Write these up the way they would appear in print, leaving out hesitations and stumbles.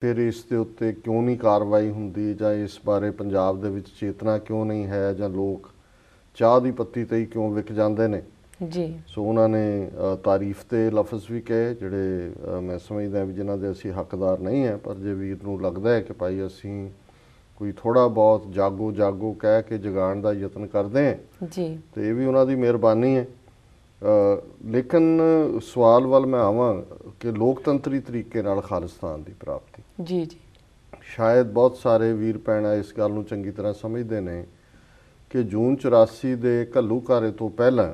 ਫਿਰ ਇਸ ਦੇ ਉੱਤੇ ਕਿਉਂ ਨਹੀਂ ਕਾਰਵਾਈ ਹੁੰਦੀ, ਜਾਂ ਇਸ ਬਾਰੇ ਪੰਜਾਬ ਦੇ ਵਿੱਚ ਚੇਤਨਾ ਕਿਉਂ ਨਹੀਂ ਹੈ, ਜਾਂ ਲੋਕ ਚਾਹ ਦੀ ਪੱਤੀ ਤੇ ਹੀ ਕਿਉਂ ਵਿਕ ਜਾਂਦੇ ਨੇ। ਜੀ ਸੋ ਉਹਨਾਂ ਨੇ ਤਾਰੀਫ ਤੇ ਲਫ਼ਜ਼ ਵੀ ਕਹੇ ਜਿਹੜੇ ਮੈਂ ਸਮਝਦਾ ਵੀ ਜਿਨ੍ਹਾਂ ਦੇ ਅਸੀਂ ਹੱਕਦਾਰ ਨਹੀਂ ਹੈ, ਪਰ ਜੇ ਵੀਰ ਨੂੰ ਲੱਗਦਾ ਹੈ ਕਿ ਭਾਈ ਅਸੀਂ ਕੋਈ ਥੋੜ੍ਹਾ ਬਹੁਤ ਜਾਗੋ ਜਾਗੋ ਕਹਿ ਕੇ ਜਗਾਉਣ ਦਾ ਯਤਨ ਕਰਦੇ ਹਾਂ ਜੀ ਤੇ ਇਹ ਵੀ ਉਹਨਾਂ ਦੀ ਮਿਹਰਬਾਨੀ ਹੈ। ਲੇਕਿਨ ਸਵਾਲ ਵੱਲ ਮੈਂ ਆਵਾਂ ਕਿ ਲੋਕਤੰਤਰੀ ਤਰੀਕੇ ਨਾਲ ਖਾਲਿਸਤਾਨ ਦੀ ਪ੍ਰਾਪਤੀ, ਜੀ ਜੀ ਸ਼ਾਇਦ ਬਹੁਤ ਸਾਰੇ ਵੀਰ ਭੈਣਾਂ ਇਸ ਗੱਲ ਨੂੰ ਚੰਗੀ ਤਰ੍ਹਾਂ ਸਮਝਦੇ ਨੇ ਕਿ ਜੂਨ 84 ਦੇ ਘੱਲੂਘਾਰੇ ਤੋਂ ਪਹਿਲਾਂ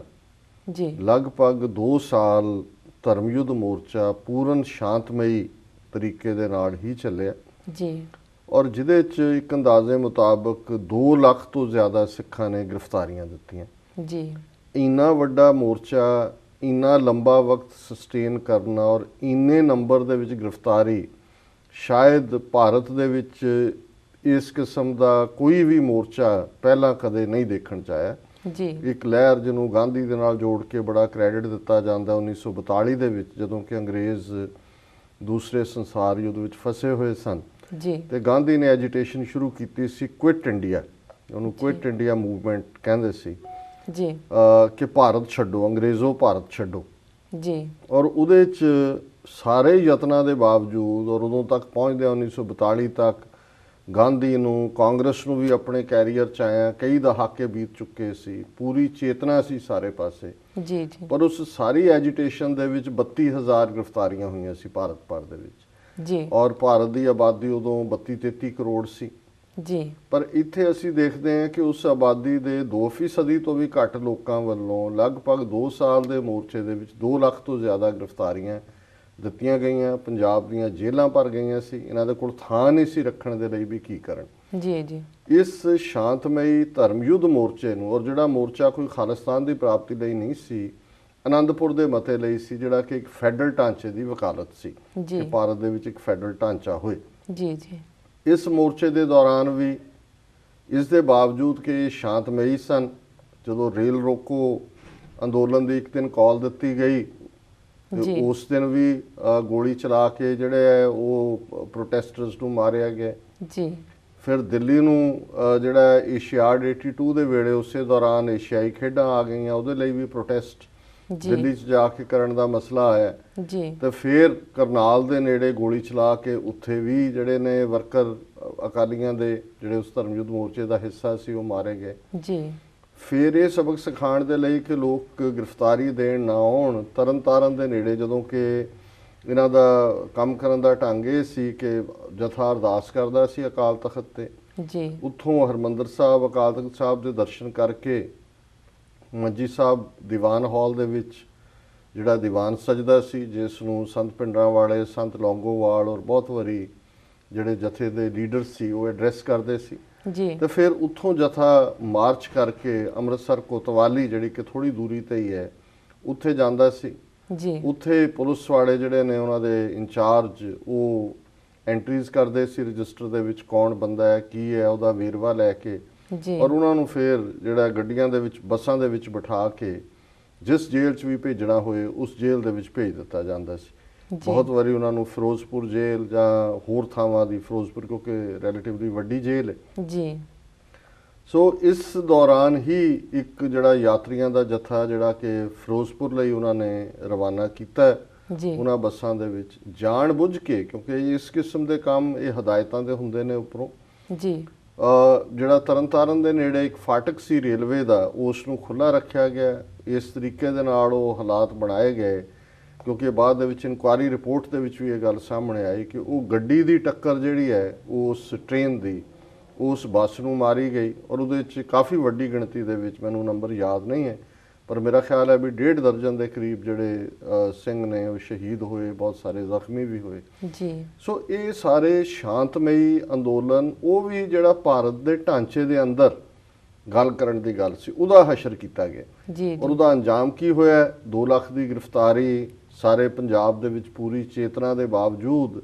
ਜੀ ਲਗਭਗ 2 ਸਾਲ ਧਰਮਯੁੱਧ ਮੋਰਚਾ ਪੂਰਨ ਸ਼ਾਂਤਮਈ ਤਰੀਕੇ ਦੇ ਨਾਲ ਹੀ ਚੱਲਿਆ, ਜੀ ਔਰ ਜਿਹਦੇ 'ਚ ਇੱਕ ਅੰਦਾਜ਼ੇ ਮੁਤਾਬਕ 2 ਲੱਖ ਤੋਂ ਜ਼ਿਆਦਾ ਸਿੱਖਾਂ ਨੇ ਗ੍ਰਿਫਤਾਰੀਆਂ ਦਿੱਤੀਆਂ। ਜੀ ਇੰਨਾ ਵੱਡਾ ਮੋਰਚਾ, ਇੰਨਾ ਲੰਬਾ ਵਕਤ ਸਸਟੇਨ ਕਰਨਾ ਔਰ ਇੰਨੇ ਨੰਬਰ ਦੇ ਵਿੱਚ ਗ੍ਰਿਫਤਾਰੀ, ਸ਼ਾਇਦ ਭਾਰਤ ਦੇ ਵਿੱਚ ਇਸ ਕਿਸਮ ਦਾ ਕੋਈ ਵੀ ਮੋਰਚਾ ਪਹਿਲਾਂ ਕਦੇ ਨਹੀਂ ਦੇਖਣ 'ਚ ਆਇਆ। ਜੀ ਇੱਕ ਲਹਿਰ ਜਿਹਨੂੰ ਗਾਂਧੀ ਦੇ ਨਾਲ ਜੋੜ ਕੇ ਬੜਾ ਕ੍ਰੈਡਿਟ ਦਿੱਤਾ ਜਾਂਦਾ 1942 ਦੇ ਵਿੱਚ, ਜਦੋਂ ਕਿ ਅੰਗਰੇਜ਼ ਦੂਸਰੇ ਸੰਸਾਰ ਯੁੱਧ ਵਿੱਚ ਫਸੇ ਹੋਏ ਸਨ ਜੀ ਤੇ ਗਾਂਧੀ ਨੇ ਐਜੀਟੇਸ਼ਨ ਸ਼ੁਰੂ ਕੀਤੀ ਸੀ ਕੁਇਟ ਇੰਡੀਆ, ਉਹਨੂੰ ਕੁਇਟ ਇੰਡੀਆ ਮੂਵਮੈਂਟ ਕਹਿੰਦੇ ਸੀ, ਜੀ ਕਿ ਭਾਰਤ ਛੱਡੋ, ਅੰਗਰੇਜ਼ੋ ਭਾਰਤ ਛੱਡੋ। ਜੀ ਔਰ ਉਹਦੇ 'ਚ ਸਾਰੇ ਯਤਨਾਂ ਦੇ ਬਾਵਜੂਦ ਔਰ ਉਦੋਂ ਤੱਕ ਪਹੁੰਚਦਿਆਂ 1942 ਤੱਕ ਗਾਂਧੀ ਨੂੰ, ਕਾਂਗਰਸ ਨੂੰ ਵੀ ਆਪਣੇ ਕੈਰੀਅਰ 'ਚ ਆਇਆ ਕਈ ਦਹਾਕੇ ਬੀਤ ਚੁੱਕੇ ਸੀ, ਪੂਰੀ ਚੇਤਨਾ ਸੀ ਸਾਰੇ ਪਾਸੇ, ਜੀ ਜੀ ਪਰ ਉਸ ਸਾਰੀ ਐਜੀਟੇਸ਼ਨ ਦੇ ਵਿੱਚ 32,000 ਗ੍ਰਿਫਤਾਰੀਆਂ ਹੋਈਆਂ ਸੀ ਭਾਰਤ ਭਰ ਦੇ ਵਿੱਚ, ਜੀ ਔਰ ਭਾਰਤ ਦੀ ਆਬਾਦੀ ਉਦੋਂ 32-33 ਕਰੋੜ ਸੀ। ਜੀ ਪਰ ਇੱਥੇ ਅਸੀਂ ਦੇਖਦੇ ਹਾਂ ਕਿ ਉਸ ਆਬਾਦੀ ਦੇ 2% ਤੋਂ ਵੀ ਘੱਟ ਲੋਕਾਂ ਵੱਲੋਂ ਲਗਭਗ 2 ਸਾਲ ਦੇ ਮੋਰਚੇ ਦੇ ਵਿੱਚ 2 ਲੱਖ ਤੋਂ ਜ਼ਿਆਦਾ ਗ੍ਰਿਫਤਾਰੀਆਂ ਦਿੱਤੀਆਂ ਗਈਆਂ। ਪੰਜਾਬ ਦੀਆਂ ਜੇਲ੍ਹਾਂ ਭਰ ਗਈਆਂ ਸੀ, ਇਹਨਾਂ ਦੇ ਕੋਲ ਥਾਂ ਨਹੀਂ ਸੀ ਰੱਖਣ ਦੇ ਲਈ ਵੀ ਕੀ ਕਰਨ। ਜੀ ਜੀ ਇਸ ਸ਼ਾਂਤਮਈ ਧਰਮਯੁੱਧ ਮੋਰਚੇ ਨੂੰ, ਔਰ ਜਿਹੜਾ ਮੋਰਚਾ ਕੋਈ ਖਾਲਿਸਤਾਨ ਦੀ ਪ੍ਰਾਪਤੀ ਲਈ ਨਹੀਂ ਸੀ, ਆਨੰਦਪੁਰ ਦੇ ਮਤੇ ਲਈ ਸੀ, ਜਿਹੜਾ ਕਿ ਇੱਕ ਫੈਡਰਲ ਢਾਂਚੇ ਦੀ ਵਕਾਲਤ ਸੀ ਜੀ ਕਿ ਭਾਰਤ ਦੇ ਵਿੱਚ ਇੱਕ ਫੈਡਰਲ ਢਾਂਚਾ ਹੋਏ। ਜੀ ਜੀ ਇਸ ਮੋਰਚੇ ਦੇ ਦੌਰਾਨ ਵੀ ਇਸ ਦੇ ਬਾਵਜੂਦ ਕਿ ਇਹ ਸ਼ਾਂਤਮਈ ਸਨ, ਜਦੋਂ ਰੇਲ ਰੋਕੋ ਅੰਦੋਲਨ ਦੀ ਇੱਕ ਦਿਨ ਕਾਲ ਦਿੱਤੀ ਗਈ ਤੇ ਉਸ ਦਿਨ ਵੀ ਗੋਲੀ ਚਲਾ ਕੇ ਜਿਹੜੇ ਹੈ ਉਹ ਪ੍ਰੋਟੈਸਟਰਸ ਨੂੰ ਮਾਰਿਆ ਗਿਆ। ਜੀ ਫਿਰ ਦਿੱਲੀ ਨੂੰ ਜਿਹੜਾ ਏਸ਼ੀਆਡ 82 ਦੇ ਵੇਲੇ ਉਸੇ ਦੌਰਾਨ ਏਸ਼ੀਆਈ ਖੇਡਾਂ ਆ ਗਈਆਂ, ਉਹਦੇ ਲਈ ਵੀ ਪ੍ਰੋਟੈਸਟ ਦਿੱਲੀ 'ਚ ਜਾ ਕੇ ਕਰਨ ਦਾ ਮਸਲਾ ਆਇਆ। ਜੀ ਤੇ ਫਿਰ ਕਰਨਾਲ ਦੇ ਨੇੜੇ ਗੋਲੀ ਚਲਾ ਕੇ ਉੱਥੇ ਵੀ ਜਿਹੜੇ ਨੇ ਵਰਕਰ ਅਕਾਲੀਆਂ ਦੇ ਜਿਹੜੇ ਉਸ ਧਰਮਯੁੱਧ ਮੋਰਚੇ ਦਾ ਹਿੱਸਾ ਸੀ ਉਹ ਮਾਰੇ ਗਏ। ਜੀ ਫਿਰ ਇਹ ਸਬਕ ਸਿਖਾਉਣ ਦੇ ਲਈ ਕਿ ਲੋਕ ਗ੍ਰਿਫਤਾਰੀ ਦੇਣ ਨਾ ਆਉਣ, ਤਰਨਤਾਰਨ ਦੇ ਨੇੜੇ ਜਦੋਂ ਕਿ ਇਹਨਾਂ ਦਾ ਕੰਮ ਕਰਨ ਦਾ ਢੰਗ ਇਹ ਸੀ ਕਿ ਜਥਾ ਅਰਦਾਸ ਕਰਦਾ ਸੀ ਅਕਾਲ ਤਖਤ ਤੇ, ਜੀ ਉੱਥੋਂ ਹਰਮੰਦਰ ਸਾਹਿਬ ਅਕਾਲ ਤਖਤ ਸਾਹਿਬ ਦੇ ਦਰਸ਼ਨ ਕਰਕੇ ਮੰਜੀ ਸਾਹਿਬ ਦੀਵਾਨ ਹਾਲ ਦੇ ਵਿੱਚ ਜਿਹੜਾ ਦੀਵਾਨ ਸਜਦਾ ਸੀ, ਜਿਸ ਨੂੰ ਸੰਤ ਭਿੰਡਰਾਂਵਾਲੇ, ਸੰਤ ਲੌਂਗੋਵਾਲ ਔਰ ਬਹੁਤ ਵਾਰੀ ਜਿਹੜੇ ਜਥੇ ਦੇ ਲੀਡਰ ਸੀ ਉਹ ਐਡਰੈਸ ਕਰਦੇ ਸੀ। ਜੀ ਤੇ ਫਿਰ ਉੱਥੋਂ ਜਥਾ ਮਾਰਚ ਕਰਕੇ ਅੰਮ੍ਰਿਤਸਰ ਕੋਤਵਾਲੀ, ਜਿਹੜੀ ਕਿ ਥੋੜੀ ਦੂਰੀ ਤੇ ਹੀ ਹੈ, ਉੱਥੇ ਜਾਂਦਾ ਸੀ। ਜੀ ਉੱਥੇ ਪੁਲਿਸ ਵਾਲੇ ਜਿਹੜੇ ਨੇ ਉਹਨਾਂ ਦੇ ਇੰਚਾਰਜ ਉਹ ਐਂਟਰੀਜ਼ ਕਰਦੇ ਸੀ ਰਜਿਸਟਰ ਦੇ ਵਿੱਚ, ਕੌਣ ਬੰਦਾ ਹੈ, ਕੀ ਹੈ, ਉਹਦਾ ਵੇਰਵਾ ਲੈ ਕੇ, ਜੀ ਔਰ ਉਹਨਾਂ ਨੂੰ ਫਿਰ ਜਿਹੜਾ ਗੱਡੀਆਂ ਦੇ ਵਿੱਚ, ਬੱਸਾਂ ਦੇ ਵਿੱਚ ਬਿਠਾ ਕੇ ਜਿਸ ਜੇਲ੍ਹ 'ਚ ਵੀ ਭੇਜਣਾ ਹੋਏ ਉਸ ਜੇਲ੍ਹ ਦੇ ਵਿੱਚ ਭੇਜ ਦਿੱਤਾ ਜਾਂਦਾ ਸੀ। ਬਹੁਤ ਵਾਰੀ ਉਹਨਾਂ ਨੂੰ ਫਿਰੋਜ਼ਪੁਰ ਜੇਲ੍ਹ ਜਾਂ ਹੋਰ ਥਾਵਾਂ ਦੀ, ਫਿਰੋਜ਼ਪੁਰ ਕਿਉਂਕਿ ਰਿਲੇਟਿਵਲੀ ਵੱਡੀ ਜੇਲ੍ਹ ਹੈ। ਜੀ ਸੋ ਇਸ ਦੌਰਾਨ ਹੀ ਇੱਕ ਜਿਹੜਾ ਯਾਤਰੀਆਂ ਦਾ ਜਥਾ ਜਿਹੜਾ ਕਿ ਫਿਰੋਜ਼ਪੁਰ ਲਈ ਉਹਨਾਂ ਨੇ ਰਵਾਨਾ ਕੀਤਾ ਜੀ ਉਹਨਾਂ ਬੱਸਾਂ ਦੇ ਵਿੱਚ, ਜਾਣ ਬੁੱਝ ਕੇ, ਕਿਉਂਕਿ ਇਸ ਕਿਸਮ ਦੇ ਕੰਮ ਇਹ ਹਦਾਇਤਾਂ ਦੇ ਹੁੰਦੇ ਨੇ ਉੱਪਰੋਂ। ਜੀ ਜਿਹੜਾ ਤਰਨਤਾਰਨ ਦੇ ਨੇੜੇ ਇੱਕ ਫਾਟਕ ਸੀ ਰੇਲਵੇ ਦਾ, ਉਸ ਨੂੰ ਖੁੱਲ੍ਹਾ ਰੱਖਿਆ ਗਿਆ। ਇਸ ਤਰੀਕੇ ਦੇ ਨਾਲ ਉਹ ਹਾਲਾਤ ਬਣਾਏ ਗਏ ਕਿਉਂਕਿ ਬਾਅਦ ਦੇ ਵਿੱਚ ਇਨਕੁਆਇਰੀ ਰਿਪੋਰਟ ਦੇ ਵਿੱਚ ਵੀ ਇਹ ਗੱਲ ਸਾਹਮਣੇ ਆਈ ਕਿ ਉਹ ਗੱਡੀ ਦੀ ਟੱਕਰ ਜਿਹੜੀ ਹੈ ਉਸ ਟ੍ਰੇਨ ਦੀ ਉਸ ਬੱਸ ਨੂੰ ਮਾਰੀ ਗਈ, ਔਰ ਉਹਦੇ ਵਿੱਚ ਕਾਫੀ ਵੱਡੀ ਗਿਣਤੀ ਦੇ ਵਿੱਚ, ਮੈਨੂੰ ਨੰਬਰ ਯਾਦ ਨਹੀਂ ਹੈ, ਪਰ ਮੇਰਾ ਖਿਆਲ ਹੈ ਵੀ 1.5 ਦਰਜਨ ਦੇ ਕਰੀਬ ਜਿਹੜੇ ਸਿੰਘ ਨੇ ਉਹ ਸ਼ਹੀਦ ਹੋਏ, ਬਹੁਤ ਸਾਰੇ ਜ਼ਖਮੀ ਵੀ ਹੋਏ। ਜੀ ਸੋ ਇਹ ਸਾਰੇ ਸ਼ਾਂਤਮਈ ਅੰਦੋਲਨ, ਉਹ ਵੀ ਜਿਹੜਾ ਭਾਰਤ ਦੇ ਢਾਂਚੇ ਦੇ ਅੰਦਰ ਗੱਲ ਕਰਨ ਦੀ ਗੱਲ ਸੀ, ਉਹਦਾ ਹਸ਼ਰ ਕੀਤਾ ਗਿਆ। ਜੀ ਔਰ ਉਹਦਾ ਅੰਜਾਮ ਕੀ ਹੋਇਆ? 2 ਲੱਖ ਦੀ ਗ੍ਰਿਫਤਾਰੀ, ਸਾਰੇ ਪੰਜਾਬ ਦੇ ਵਿੱਚ ਪੂਰੀ ਚੇਤਨਾ ਦੇ ਬਾਵਜੂਦ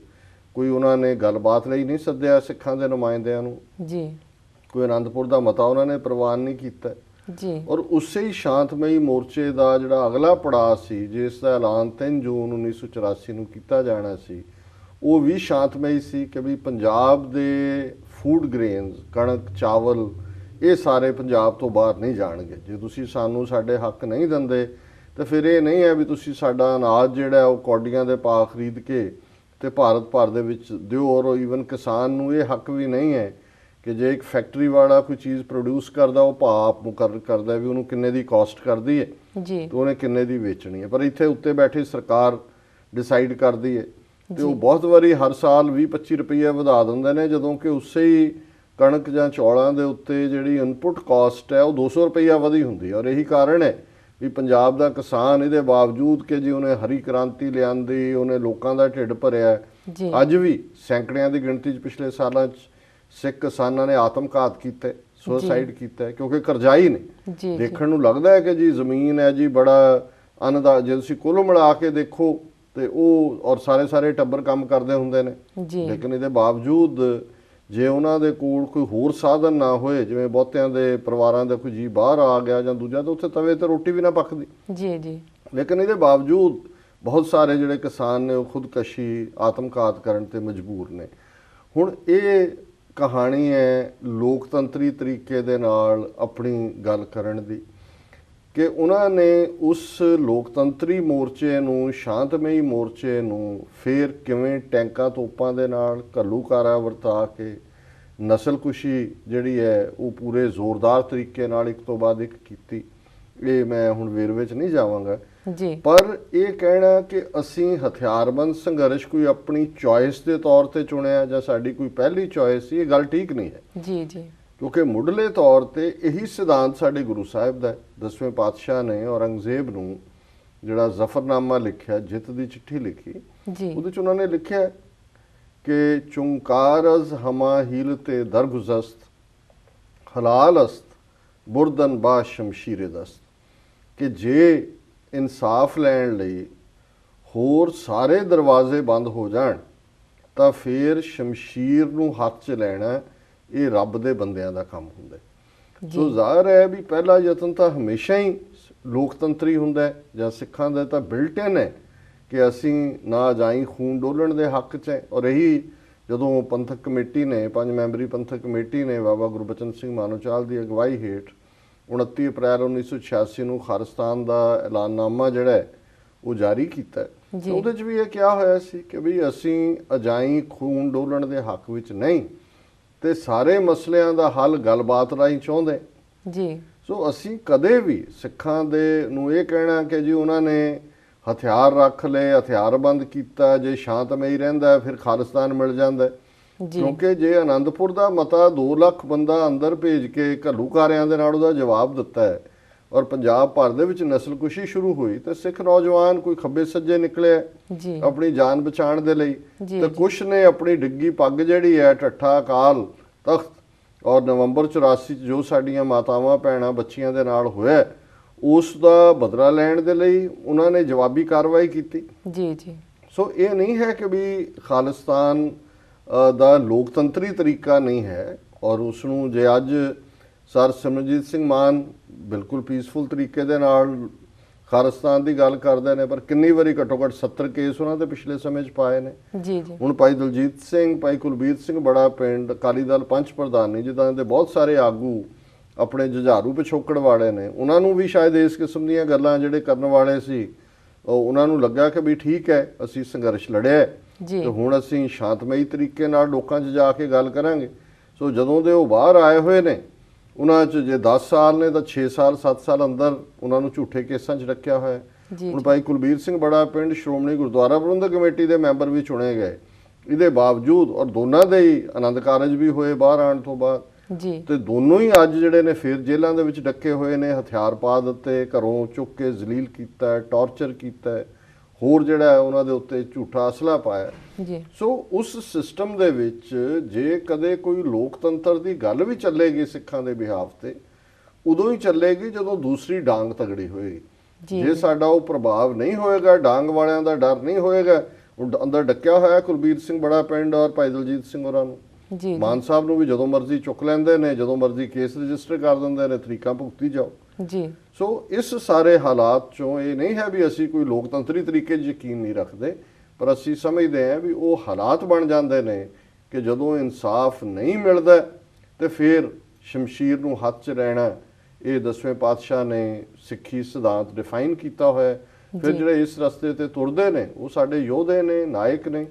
ਕੋਈ ਉਹਨਾਂ ਨੇ ਗੱਲਬਾਤ ਲਈ ਨਹੀਂ ਸੱਦਿਆ ਸਿੱਖਾਂ ਦੇ ਨੁਮਾਇੰਦਿਆਂ ਨੂੰ। ਜੀ ਕੋਈ ਆਨੰਦਪੁਰ ਦਾ ਮਤਾ ਉਹਨਾਂ ਨੇ ਪ੍ਰਵਾਨ ਨਹੀਂ ਕੀਤਾ। ਜੀ ਔਰ ਉਸੇ ਹੀ ਸ਼ਾਂਤਮਈ ਮੋਰਚੇ ਦਾ ਜਿਹੜਾ ਅਗਲਾ ਪੜਾਅ ਸੀ, ਜਿਸ ਦਾ ਐਲਾਨ 3 ਜੂਨ 1984 ਨੂੰ ਕੀਤਾ ਜਾਣਾ ਸੀ, ਉਹ ਵੀ ਸ਼ਾਂਤਮਈ ਸੀ ਕਿ ਵੀ ਪੰਜਾਬ ਦੇ ਫੂਡ ਗ੍ਰੇਨਸ, ਕਣਕ, ਚਾਵਲ, ਇਹ ਸਾਰੇ ਪੰਜਾਬ ਤੋਂ ਬਾਹਰ ਨਹੀਂ ਜਾਣਗੇ। ਜੇ ਤੁਸੀਂ ਸਾਨੂੰ ਸਾਡੇ ਹੱਕ ਨਹੀਂ ਦਿੰਦੇ ਤਾਂ ਫਿਰ ਇਹ ਨਹੀਂ ਹੈ ਵੀ ਤੁਸੀਂ ਸਾਡਾ ਅਨਾਜ ਜਿਹੜਾ ਉਹ ਕੌਡੀਆਂ ਦੇ ਭਾਅ ਖਰੀਦ ਕੇ ਤੇ ਭਾਰਤ ਭਰ ਦੇ ਵਿੱਚ ਦਿਓ। ਔਰ ਈਵਨ ਕਿਸਾਨ ਨੂੰ ਇਹ ਹੱਕ ਵੀ ਨਹੀਂ ਹੈ ਕਿ ਜੇ ਇੱਕ ਫੈਕਟਰੀ ਵਾਲਾ ਕੋਈ ਚੀਜ਼ ਪ੍ਰੋਡਿਊਸ ਕਰਦਾ, ਉਹ ਭਾਅ ਆਪ ਮੁਕਰਰ ਕਰਦਾ ਵੀ ਉਹਨੂੰ ਕਿੰਨੇ ਦੀ ਕਾਸਟ ਕਰਦੀ ਹੈ ਜੀ, ਤੇ ਉਹਨੇ ਕਿੰਨੇ ਦੀ ਵੇਚਣੀ ਹੈ। ਪਰ ਇੱਥੇ ਉੱਤੇ ਬੈਠੀ ਸਰਕਾਰ ਡਿਸਾਈਡ ਕਰਦੀ ਹੈ ਤੇ ਉਹ ਬਹੁਤ ਵਾਰੀ ਹਰ ਸਾਲ 20-25 ਰੁਪਏ ਵਧਾ ਦਿੰਦੇ ਨੇ, ਜਦੋਂ ਕਿ ਉਸੇ ਹੀ ਕਣਕ ਜਾਂ ਚੌਲਾਂ ਦੇ ਉੱਤੇ ਜਿਹੜੀ ਇਨਪੁਟ ਕਾਸਟ ਹੈ ਉਹ 200 ਰੁਪਈਆ ਵਧੀ ਹੁੰਦੀ ਹੈ। ਔਰ ਇਹੀ ਕਾਰਨ ਹੈ ਵੀ ਪੰਜਾਬ ਦਾ ਕਿਸਾਨ ਇਹਦੇ ਬਾਵਜੂਦ ਕਿ ਜੀ ਉਹਨੇ ਹਰੀ ਕ੍ਰਾਂਤੀ ਲਿਆਂਦੀ, ਉਹਨੇ ਲੋਕਾਂ ਦਾ ਢਿੱਡ ਭਰਿਆ, ਅੱਜ ਵੀ ਸੈਂਕੜਿਆਂ ਦੀ ਗਿਣਤੀ 'ਚ ਪਿਛਲੇ ਸਾਲਾਂ 'ਚ ਸਿੱਖ ਕਿਸਾਨਾਂ ਨੇ ਆਤਮਘਾਤ ਕੀਤਾ, ਸੁਸਾਈਡ ਕੀਤਾ, ਕਿਉਂਕਿ ਕਰਜ਼ਾਈ ਨੇ। ਦੇਖਣ ਨੂੰ ਲੱਗਦਾ ਹੈ ਕਿ ਜੀ ਜ਼ਮੀਨ ਹੈ ਜੀ ਬੜਾ ਅੰਨ ਦਾ, ਜੇ ਤੁਸੀਂ ਕੁੱਲ ਮਿਲਾ ਕੇ ਦੇਖੋ ਤੇ ਉਹ ਔਰ ਸਾਰੇ ਟੱਬਰ ਕੰਮ ਕਰਦੇ ਹੁੰਦੇ ਨੇ, ਲੇਕਿਨ ਇਹਦੇ ਬਾਵਜੂਦ ਜੇ ਉਹਨਾਂ ਦੇ ਕੋਲ ਕੋਈ ਹੋਰ ਸਾਧਨ ਨਾ ਹੋਏ, ਜਿਵੇਂ ਬਹੁਤਿਆਂ ਦੇ ਪਰਿਵਾਰਾਂ ਦਾ ਕੋਈ ਜੀ ਬਾਹਰ ਆ ਗਿਆ ਜਾਂ ਦੂਜਾ, ਤਾਂ ਉੱਥੇ ਤਵੇ ਤੇ ਰੋਟੀ ਵੀ ਨਾ ਪੱਕਦੀ। ਲੇਕਿਨ ਇਹਦੇ ਬਾਵਜੂਦ ਬਹੁਤ ਸਾਰੇ ਜਿਹੜੇ ਕਿਸਾਨ ਨੇ ਉਹ ਖੁਦਕਸ਼ੀ, ਆਤਮਘਾਤ ਕਰਨ ਤੇ ਮਜਬੂਰ ਨੇ। ਹੁਣ ਇਹ ਕਹਾਣੀ ਹੈ ਲੋਕਤੰਤਰੀ ਤਰੀਕੇ ਦੇ ਨਾਲ ਆਪਣੀ ਗੱਲ ਕਰਨ ਦੀ, ਕਿ ਉਹਨਾਂ ਨੇ ਉਸ ਲੋਕਤੰਤਰੀ ਮੋਰਚੇ ਨੂੰ, ਸ਼ਾਂਤਮਈ ਮੋਰਚੇ ਨੂੰ ਫਿਰ ਕਿਵੇਂ ਟੈਂਕਾਂ ਤੋਪਾਂ ਦੇ ਨਾਲ, ਘੱਲੂਘਾਰਾ ਵਰਤਾ ਕੇ, ਨਸਲਕੁਸ਼ੀ ਜਿਹੜੀ ਹੈ ਉਹ ਪੂਰੇ ਜ਼ੋਰਦਾਰ ਤਰੀਕੇ ਨਾਲ ਇੱਕ ਤੋਂ ਬਾਅਦ ਇੱਕ ਕੀਤੀ। ਇਹ ਮੈਂ ਹੁਣ ਵੇਰਵੇ 'ਚ ਨਹੀਂ ਜਾਵਾਂਗਾ, ਪਰ ਇਹ ਕਹਿਣਾ ਕਿ ਅਸੀਂ ਹਥਿਆਰਬੰਦ ਸੰਘਰਸ਼ ਕੋਈ ਆਪਣੀ ਚੋਇਸ ਦੇ ਤੌਰ ਤੇ ਚੁਣਿਆ ਜਾਂ ਸਾਡੀ ਕੋਈ ਪਹਿਲੀ ਚੋਇਸ ਸੀ, ਇਹ ਗੱਲ ਠੀਕ ਨਹੀਂ ਹੈ। ਕਿਉਂਕਿ ਮੁੱਢਲੇ ਤੌਰ ਤੇ ਇਹੀ ਸਿਧਾਂਤ ਸਾਡੇ ਗੁਰੂ ਸਾਹਿਬ ਦਾ, 10ਵੇਂ ਪਾਤਸ਼ਾਹ ਨੇ ਔਰੰਗਜ਼ੇਬ ਨੂੰ ਜਿਹੜਾ ਜ਼ਫਰਨਾਮਾ ਲਿਖਿਆ, ਜਿੱਤ ਦੀ ਚਿੱਠੀ ਲਿਖੀ, ਉਹਦੇ 'ਚ ਉਹਨਾਂ ਨੇ ਲਿਖਿਆ ਕਿ ਚੁੰਕਾਰਜ਼ ਹਮਾ ਹੀਲ ਤੇ ਦਰਗੁਜ਼ਸਤ, ਹਲਾਲ ਅਸਤ ਬੁਰਦਨ ਬਾ ਸ਼ਮਸ਼ੀਰ ਦਸਤ, ਕਿ ਜੇ ਇਨਸਾਫ ਲੈਣ ਲਈ ਹੋਰ ਸਾਰੇ ਦਰਵਾਜ਼ੇ ਬੰਦ ਹੋ ਜਾਣ ਤਾਂ ਫਿਰ ਸ਼ਮਸ਼ੀਰ ਨੂੰ ਹੱਥ 'ਚ ਲੈਣਾ ਇਹ ਰੱਬ ਦੇ ਬੰਦਿਆਂ ਦਾ ਕੰਮ ਹੁੰਦਾ। ਸੋ ਜ਼ਾਹਰ ਹੈ ਵੀ ਪਹਿਲਾ ਯਤਨ ਤਾਂ ਹਮੇਸ਼ਾ ਹੀ ਲੋਕਤੰਤਰੀ ਹੁੰਦਾ, ਜਾਂ ਸਿੱਖਾਂ ਦਾ ਤਾਂ ਬਿਲਟ-ਇਨ ਹੈ ਕਿ ਅਸੀਂ ਨਾ ਜਾਈ ਖੂਨ ਡੋਲਣ ਦੇ ਹੱਕ 'ਚ ਹੈ। ਔਰ ਇਹੀ ਜਦੋਂ ਪੰਥਕ ਕਮੇਟੀ ਨੇ, 5 ਮੈਂਬਰੀ ਪੰਥਕ ਕਮੇਟੀ ਨੇ ਬਾਬਾ ਗੁਰਬਚਨ ਸਿੰਘ ਮਾਨੋਚਾਲ ਦੀ ਅਗਵਾਈ ਹੇਠ 29 ਅਪ੍ਰੈਲ 1986 ਨੂੰ ਖਾਲਿਸਤਾਨ ਦਾ ਐਲਾਨਨਾਮਾ ਜਿਹੜਾ ਹੈ ਉਹ ਜਾਰੀ ਕੀਤਾ, ਉਹਦੇ 'ਚ ਵੀ ਇਹ ਕਿਹਾ ਹੋਇਆ ਸੀ ਕਿ ਵੀ ਅਸੀਂ ਅਜਾਈ ਖੂਨ ਡੋਲਣ ਦੇ ਹੱਕ ਵਿੱਚ ਨਹੀਂ ਤੇ ਸਾਰੇ ਮਸਲਿਆਂ ਦਾ ਹੱਲ ਗੱਲਬਾਤ ਰਾਹੀਂ ਚਾਹੁੰਦੇ। ਸੋ ਅਸੀਂ ਕਦੇ ਵੀ ਸਿੱਖਾਂ ਦੇ ਨੂੰ ਇਹ ਕਹਿਣਾ ਕਿ ਜੀ ਉਹਨਾਂ ਨੇ ਹਥਿਆਰ ਰੱਖ ਲਏ, ਹਥਿਆਰਬੰਦ ਕੀਤਾ, ਜੇ ਸ਼ਾਂਤਮਈ ਰਹਿੰਦਾ ਫਿਰ ਖਾਲਿਸਤਾਨ ਮਿਲ ਜਾਂਦਾ, ਕਿਉਂਕਿ ਜੇ ਆਨੰਦਪੁਰ ਦਾ ਮਤਾ 2 ਲੱਖ ਬੰਦਾ ਅੰਦਰ ਭੇਜ ਕੇ ਘੱਲੂਘਾਰਿਆਂ ਦੇ ਨਾਲ ਉਹਦਾ ਜਵਾਬ ਦਿੱਤਾ ਹੈ ਔਰ ਪੰਜਾਬ ਭਰ ਦੇ ਵਿੱਚ ਨਸਲਕੁਸ਼ੀ ਸ਼ੁਰੂ ਹੋਈ, ਤੇ ਸਿੱਖ ਨੌਜਵਾਨ ਕੋਈ ਖੱਬੇ ਸੱਜੇ ਨਿਕਲੇ ਆਪਣੀ ਜਾਨ ਬਚਾਉਣ ਦੇ ਲਈ, ਤੇ ਕੁਛ ਨੇ ਆਪਣੀ ਡਿੱਗੀ ਪੱਗ ਜਿਹੜੀ ਹੈ, ਠੱਠਾ ਅਕਾਲ ਤਖਤ ਔਰ ਨਵੰਬਰ 84 'ਚ ਜੋ ਸਾਡੀਆਂ ਮਾਤਾਵਾਂ ਭੈਣਾਂ ਬੱਚੀਆਂ ਦੇ ਨਾਲ ਹੋਇਆ, ਉਸ ਦਾ ਬਦਲਾ ਲੈਣ ਦੇ ਲਈ ਉਹਨਾਂ ਨੇ ਜਵਾਬੀ ਕਾਰਵਾਈ ਕੀਤੀ। ਸੋ ਇਹ ਨਹੀਂ ਹੈ ਕਿ ਵੀ ਖਾਲਿਸਤਾਨ ਦਾ ਲੋਕਤੰਤਰੀ ਤਰੀਕਾ ਨਹੀਂ ਹੈ, ਔਰ ਉਸ ਨੂੰ ਜੇ ਅੱਜ ਸਰ ਸਿਮਰਨਜੀਤ ਸਿੰਘ ਮਾਨ ਬਿਲਕੁਲ ਪੀਸਫੁਲ ਤਰੀਕੇ ਦੇ ਨਾਲ ਖਾਲਿਸਤਾਨ ਦੀ ਗੱਲ ਕਰਦੇ ਨੇ, ਪਰ ਕਿੰਨੀ ਵਾਰੀ ਘੱਟੋ ਘੱਟ 70 ਕੇਸ ਉਹਨਾਂ ਦੇ ਪਿਛਲੇ ਸਮੇਂ 'ਚ ਪਾਏ ਨੇ। ਹੁਣ ਭਾਈ ਦਲਜੀਤ ਸਿੰਘ, ਭਾਈ ਕੁਲਬੀਰ ਸਿੰਘ ਬੜਾ ਪਿੰਡ, ਅਕਾਲੀ ਦਲ ਪੰਚ ਪ੍ਰਧਾਨੀ, ਜਿੱਦਾਂ ਦੇ ਬਹੁਤ ਸਾਰੇ ਆਗੂ ਆਪਣੇ ਜੁਝਾਰੂ ਪਿਛੋਕੜ ਵਾਲੇ ਨੇ, ਉਹਨਾਂ ਨੂੰ ਵੀ ਸ਼ਾਇਦ ਇਸ ਕਿਸਮ ਦੀਆਂ ਗੱਲਾਂ ਜਿਹੜੇ ਕਰਨ ਵਾਲੇ ਸੀ, ਉਹਨਾਂ ਨੂੰ ਲੱਗਾ ਕਿ ਵੀ ਠੀਕ ਹੈ ਅਸੀਂ ਸੰਘਰਸ਼ ਲੜਿਆ ਤੇ ਹੁਣ ਅਸੀਂ ਸ਼ਾਂਤਮਈ ਤਰੀਕੇ ਨਾਲ ਲੋਕਾਂ 'ਚ ਜਾ ਕੇ ਗੱਲ ਕਰਾਂਗੇ। ਸੋ ਜਦੋਂ ਦੇ ਉਹ ਬਾਹਰ ਆਏ ਹੋਏ ਨੇ, ਉਹਨਾਂ 'ਚ ਜੇ 10 ਸਾਲ ਨੇ ਤਾਂ 6 ਸਾਲ 7 ਸਾਲ ਅੰਦਰ ਉਹਨਾਂ ਨੂੰ ਝੂਠੇ ਕੇਸਾਂ 'ਚ ਰੱਖਿਆ ਹੋਇਆ। ਹੁਣ ਭਾਈ ਕੁਲਬੀਰ ਸਿੰਘ ਬੜਾ ਪਿੰਡ ਸ਼੍ਰੋਮਣੀ ਗੁਰਦੁਆਰਾ ਪ੍ਰਬੰਧਕ ਕਮੇਟੀ ਦੇ ਮੈਂਬਰ ਵੀ ਚੁਣੇ ਗਏ, ਇਹਦੇ ਬਾਵਜੂਦ, ਔਰ ਦੋਨਾਂ ਦੇ ਹੀ ਆਨੰਦ ਕਾਰਜ ਵੀ ਹੋਏ ਬਾਹਰ ਆਉਣ ਤੋਂ ਬਾਅਦ, ਤੇ ਦੋਨੋਂ ਹੀ ਅੱਜ ਜਿਹੜੇ ਨੇ ਫਿਰ ਜੇਲ੍ਹਾਂ ਦੇ ਵਿੱਚ ਡੱਕੇ ਹੋਏ ਨੇ, ਹਥਿਆਰ ਪਾ ਦਿੱਤੇ, ਘਰੋਂ ਚੁੱਕ ਕੇ ਜ਼ਲੀਲ ਕੀਤਾ, ਟਾਰਚਰ ਕੀਤਾ, ਹੋਰ ਜਿਹੜਾ ਉਹਨਾਂ ਦੇ ਉੱਤੇ ਝੂਠਾ ਅਸਲਾ ਪਾਇਆ। ਸੋ ਉਸ ਸਿਸਟਮ ਦੇ ਵਿੱਚ ਜੇ ਕਦੇ ਕੋਈ ਲੋਕਤੰਤਰ ਦੀ ਗੱਲ ਵੀ ਚੱਲੇਗੀ ਸਿੱਖਾਂ ਦੇ ਬਿਹਾਫ ਤੇ, ਉਦੋਂ ਹੀ ਚੱਲੇਗੀ ਜਦੋਂ ਦੂਸਰੀ ਡਾਂਗ ਤਗੜੀ ਹੋਏਗੀ। ਜੇ ਸਾਡਾ ਉਹ ਪ੍ਰਭਾਵ ਨਹੀਂ ਹੋਏਗਾ, ਡਾਂਗ ਵਾਲਿਆਂ ਦਾ ਡਰ ਨਹੀਂ ਹੋਏਗਾ, ਅੰਦਰ ਡੱਕਿਆ ਹੋਇਆ ਕੁਲਬੀਰ ਸਿੰਘ ਬੜਾ ਪਿੰਡ ਔਰ ਭਾਈ ਦਲਜੀਤ ਸਿੰਘ ਹੋਰਾਂ ਨੂੰ, ਮਾਨ ਸਾਹਿਬ ਨੂੰ ਵੀ ਜਦੋਂ ਮਰਜ਼ੀ ਚੁੱਕ ਲੈਂਦੇ ਨੇ, ਜਦੋਂ ਮਰਜ਼ੀ ਕੇਸ ਰਜਿਸਟਰ ਕਰ ਦਿੰਦੇ ਨੇ, ਤਰੀਕਾਂ ਭੁਗਤੀ ਜਾਓ। ਸੋ ਇਸ ਸਾਰੇ ਹਾਲਾਤ ਚੋਂ ਇਹ ਨਹੀਂ ਹੈ ਵੀ ਅਸੀਂ ਕੋਈ ਲੋਕਤੰਤਰੀ ਤਰੀਕੇ 'ਚ ਯਕੀਨ ਨਹੀਂ ਰੱਖਦੇ, ਪਰ ਅਸੀਂ ਸਮਝਦੇ ਹਾਂ ਵੀ ਉਹ ਹਾਲਾਤ ਬਣ ਜਾਂਦੇ ਨੇ ਕਿ ਜਦੋਂ ਇਨਸਾਫ ਨਹੀਂ ਮਿਲਦਾ ਤੇ ਫਿਰ ਸ਼ਮਸ਼ੀਰ ਨੂੰ ਹੱਥ 'ਚ ਰਹਿਣਾ, ਇਹ 10ਵੇਂ ਪਾਤਸ਼ਾਹ ਨੇ ਸਿੱਖੀ ਸਿਧਾਂਤ ਡਿਫਾਈਨ ਕੀਤਾ ਹੋਇਆ ਹੈ। ਫਿਰ ਜਿਹੜੇ ਇਸ ਰਸਤੇ ਤੇ ਤੁਰਦੇ ਨੇ ਉਹ ਸਾਡੇ ਯੋਧੇ ਨੇ, ਨਾਇਕ ਨੇ।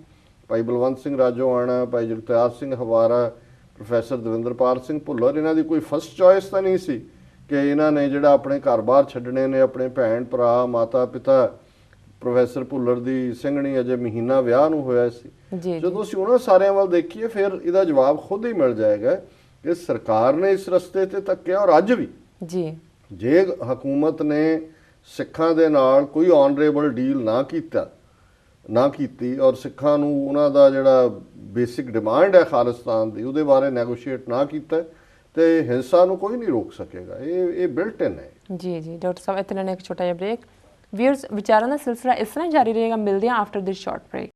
ਭਾਈ ਬਲਵੰਤ ਸਿੰਘ ਰਾਜੋਆਣਾ, ਭਾਈ ਜਗਤਾਰ ਸਿੰਘ ਹਵਾਰਾ, ਪ੍ਰੋਫੈਸਰ ਦਵਿੰਦਰਪਾਲ ਸਿੰਘ ਭੁੱਲਰ, ਇਹਨਾਂ ਦੀ ਕੋਈ ਫਸਟ ਚੋਇਸ ਤਾਂ ਨਹੀਂ ਸੀ ਕਿ ਇਹਨਾਂ ਨੇ ਜਿਹੜਾ ਆਪਣੇ ਘਰ-ਬਾਰ ਛੱਡਣੇ ਨੇ, ਆਪਣੇ ਭੈਣ ਭਰਾ ਮਾਤਾ ਪਿਤਾ। ਪ੍ਰੋਫੈਸਰ ਭੁੱਲਰ ਦੀ ਸਿੰਘਣੀ ਅਜੇ ਮਹੀਨਾ ਵਿਆਹ ਨੂੰ ਹੋਇਆ ਸੀ। ਜਦੋਂ ਅਸੀਂ ਉਹਨਾਂ ਸਾਰਿਆਂ ਵੱਲ ਦੇਖੀਏ ਫਿਰ ਇਹਦਾ ਜਵਾਬ ਖੁਦ ਹੀ ਮਿਲ ਜਾਏਗਾ ਕਿ ਸਰਕਾਰ ਨੇ ਇਸ ਰਸਤੇ ਤੇ ਧੱਕਿਆ। ਔਰ ਅੱਜ ਵੀ ਜੇ ਹਕੂਮਤ ਨੇ ਸਿੱਖਾਂ ਦੇ ਨਾਲ ਕੋਈ ਆਨਰੇਬਲ ਡੀਲ ਨਾ ਕੀਤੀ ਔਰ ਸਿੱਖਾਂ ਨੂੰ ਉਹਨਾਂ ਦਾ ਜਿਹੜਾ ਬੇਸਿਕ ਡਿਮਾਂਡ ਹੈ ਖਾਲਿਸਤਾਨ ਦੀ ਉਹਦੇ ਬਾਰੇ ਨੈਗੋਸ਼ੀਏਟ ਨਾ ਕੀਤਾ ਤੇ ਹਿੰਸਾ ਨੂੰ ਕੋਈ ਨਹੀਂ ਰੋਕ ਸਕੇਗਾ। ਇਹ ਬਿਲਟ ਇਨ ਹੈ। ਜੀ ਡਾਕਟਰ ਸਾਹਿਬ, ਇੱਥੇ ਲੈਣਾ ਇੱਕ ਛੋਟਾ ਜਿਹਾ ਬ੍ਰੇਕ। ਵੀਅਰਸ, ਵਿਚਾਰਾਂ ਦਾ ਸਿਲਸਿਲਾ ਇਸ ਤਰ੍ਹਾਂ ਜਾਰੀ ਰਹੇਗਾ। ਮਿਲਦੇ ਹਾਂ ਆਫਟਰ ਦਿਸ ਸ਼ਾਰਟ ਬ੍ਰੇਕ।